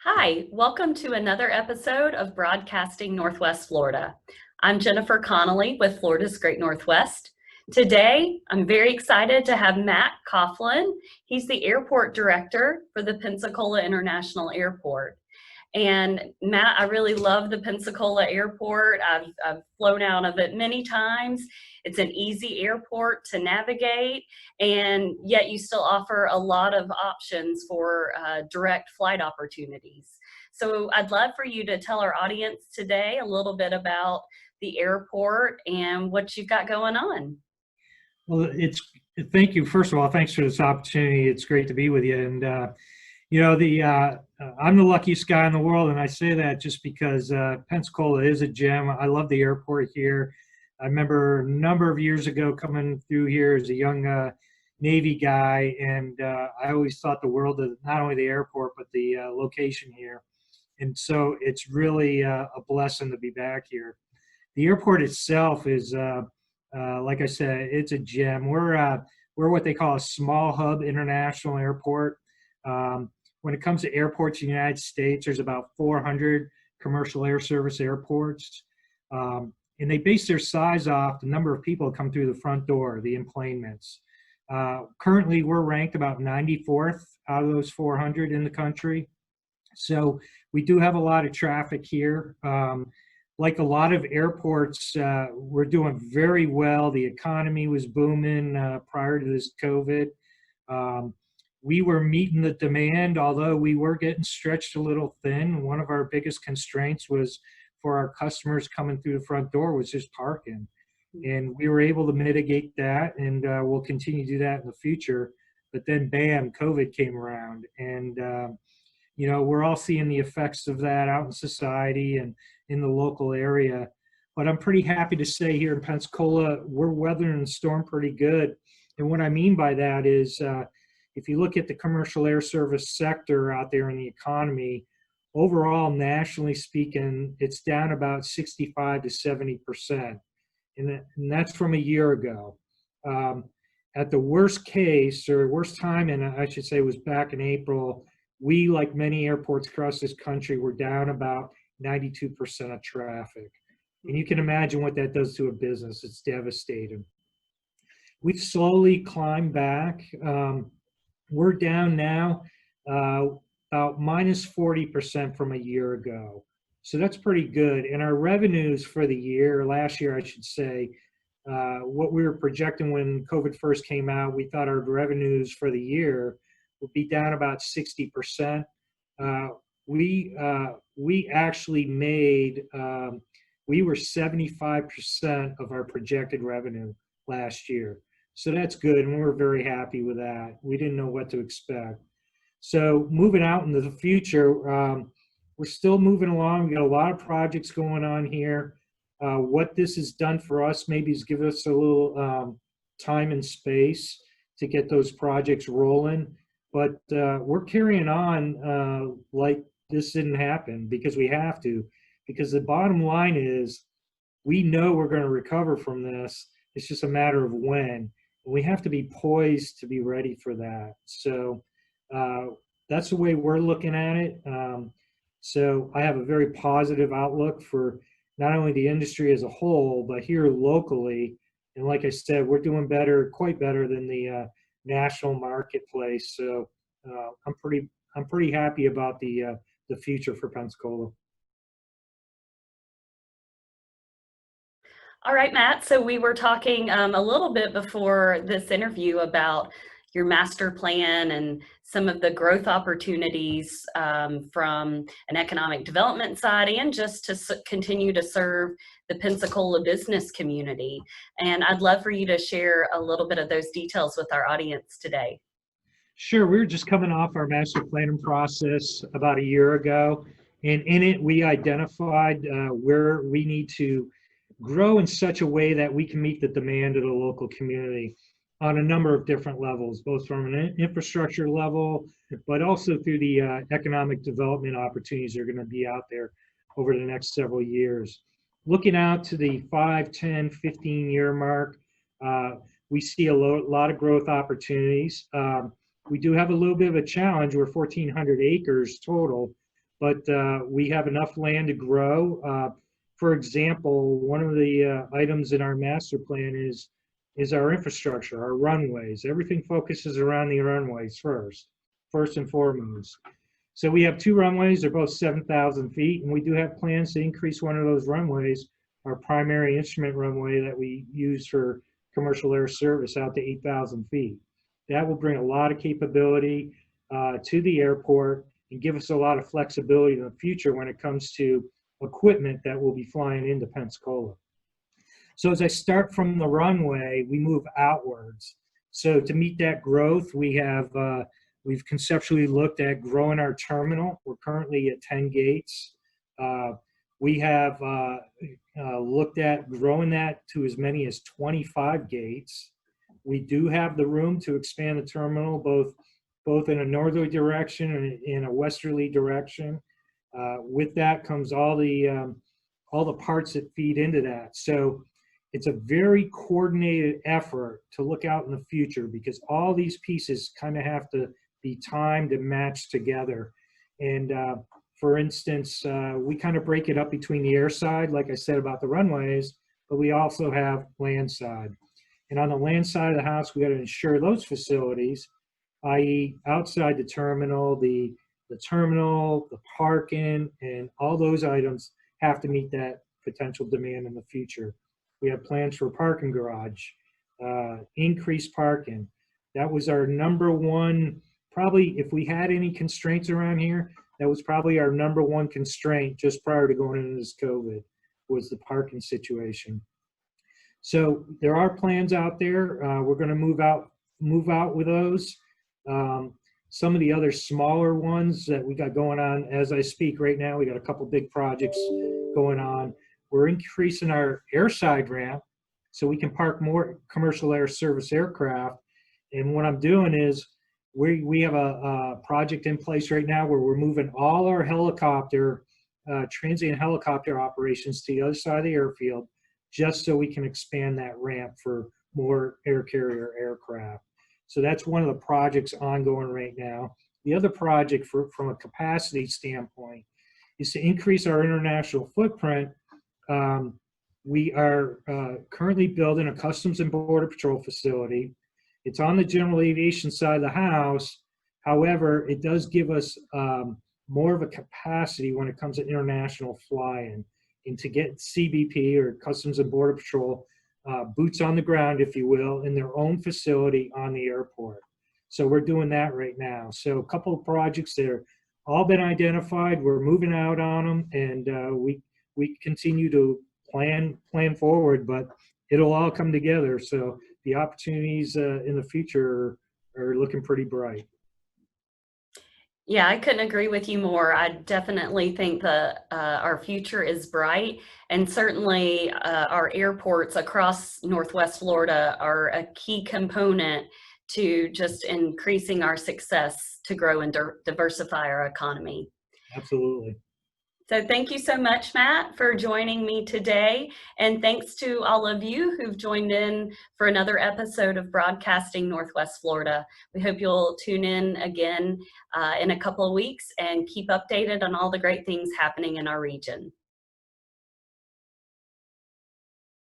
Hi, welcome to another episode of Broadcasting Northwest Florida. I'm Jennifer Connolly with Florida's Great Northwest. Today, I'm very excited to have Matt Coughlin. He's the airport director for the Pensacola International Airport. And Matt, I really love the Pensacola Airport. I've flown out of it many times. It's an easy airport to navigate, and yet you still offer a lot of options for direct flight opportunities. So I'd love for you to tell our audience today a little bit about the airport and what you've got going on. Well, thank you. First of all, thanks for this opportunity. It's great to be with you. And I'm the luckiest guy in the world, and I say that just because Pensacola is a gem. I love the airport here. I remember a number of years ago coming through here as a young Navy guy, and I always thought the world of not only the airport but the location here. And so it's really a blessing to be back here. The airport itself is, like I said, it's a gem. We're what they call a small hub international airport. When it comes to airports in the United States, there's about 400 commercial air service airports. And they base their size off the number of people that come through the front door, the enplanements. Currently, we're ranked about 94th out of those 400 in the country. So we do have a lot of traffic here. Like a lot of airports, we're doing very well. The economy was booming prior to this COVID. We were meeting the demand, although we were getting stretched a little thin. One of our biggest constraints was for our customers coming through the front door was just parking. And we were able to mitigate that, and we'll continue to do that in the future. But then, bam, COVID came around. And, we're all seeing the effects of that out in society and in the local area. But I'm pretty happy to say here in Pensacola, we're weathering the storm pretty good. And what I mean by that is, if you look at the commercial air service sector out there in the economy, overall, nationally speaking, it's down about 65 to 70%. And that's from a year ago. At the worst case, or worst time, and I should say was back in April, we, like many airports across this country, were down about 92% of traffic. And you can imagine what that does to a business. It's devastating. We've slowly climbed back. We're down now about minus 40% from a year ago. So that's pretty good. And our revenues for the year, last year I should say, what we were projecting when COVID first came out, we thought our revenues for the year would be down about 60%. We actually made, we were 75% of our projected revenue last year. So that's good, and we're very happy with that. We didn't know what to expect. So moving out into the future, we're still moving along. We got a lot of projects going on here. What this has done for us maybe is give us a little time and space to get those projects rolling. But we're carrying on like this didn't happen, because we have to. Because the bottom line is, we know we're going to recover from this. It's just a matter of when. We have to be poised to be ready for that. So that's the way we're looking at it. So I have a very positive outlook for not only the industry as a whole, but here locally. And like I said, we're doing better, quite better than the national marketplace. So I'm pretty happy about the future for Pensacola. All right, Matt. So we were talking a little bit before this interview about your master plan and some of the growth opportunities from an economic development side, and just to continue to serve the Pensacola business community. And I'd love for you to share a little bit of those details with our audience today. Sure. We were just coming off our master planning process about a year ago. And in it, we identified where we need to grow in such a way that we can meet the demand of the local community on a number of different levels, both from an infrastructure level, but also through the economic development opportunities that are going to be out there over the next several years. Looking out to the 5, 10, 15-year mark, we see a lot of growth opportunities. We do have a little bit of a challenge. We're 1,400 acres total, but we have enough land to grow. For example, one of the items in our master plan is our infrastructure, our runways. Everything focuses around the runways first and foremost. So we have two runways. They're both 7,000 feet, and we do have plans to increase one of those runways, our primary instrument runway that we use for commercial air service, out to 8,000 feet. That will bring a lot of capability to the airport and give us a lot of flexibility in the future when it comes to equipment that will be flying into Pensacola. So as I start from the runway, we move outwards. So to meet that growth, we've conceptually looked at growing our terminal. We're currently at 10 gates. We have looked at growing that to as many as 25 gates. We do have the room to expand the terminal both in a northerly direction and in a westerly direction. With that comes all the parts that feed into that. So it's a very coordinated effort to look out in the future, because all these pieces kind of have to be timed and matched together. And for instance, we kind of break it up between the air side, like I said about the runways, but we also have land side. And on the land side of the house, we got to ensure those facilities, i.e. outside the terminal, the parking, and all those items have to meet that potential demand in the future. We have plans for a parking garage, increased parking. That was our number one, probably if we had any constraints around here, that was probably our number one constraint just prior to going into this COVID, was the parking situation. So there are plans out there. We're going to move out with those. Some of the other smaller ones that we got going on as I speak right now, we got a couple big projects going on. We're increasing our airside ramp so we can park more commercial air service aircraft. And what I'm doing is we have a project in place right now where we're moving all our transient helicopter operations to the other side of the airfield, just so we can expand that ramp for more air carrier aircraft. So that's one of the projects ongoing right now. The other project from a capacity standpoint is to increase our international footprint. We are currently building a Customs and Border Patrol facility. It's on the general aviation side of the house. However, it does give us more of a capacity when it comes to international flying, and to get CBP, or Customs and Border Patrol, boots on the ground, if you will, in their own facility on the airport. So we're doing that right now. So a couple of projects that are all been identified. We're moving out on them, and we continue to plan forward, but it'll all come together. So the opportunities in the future are looking pretty bright. Yeah, I couldn't agree with you more. I definitely think that our future is bright, and certainly our airports across Northwest Florida are a key component to just increasing our success to grow and diversify our economy. Absolutely. So thank you so much, Matt, for joining me today. And thanks to all of you who've joined in for another episode of Broadcasting Northwest Florida. We hope you'll tune in again in a couple of weeks and keep updated on all the great things happening in our region.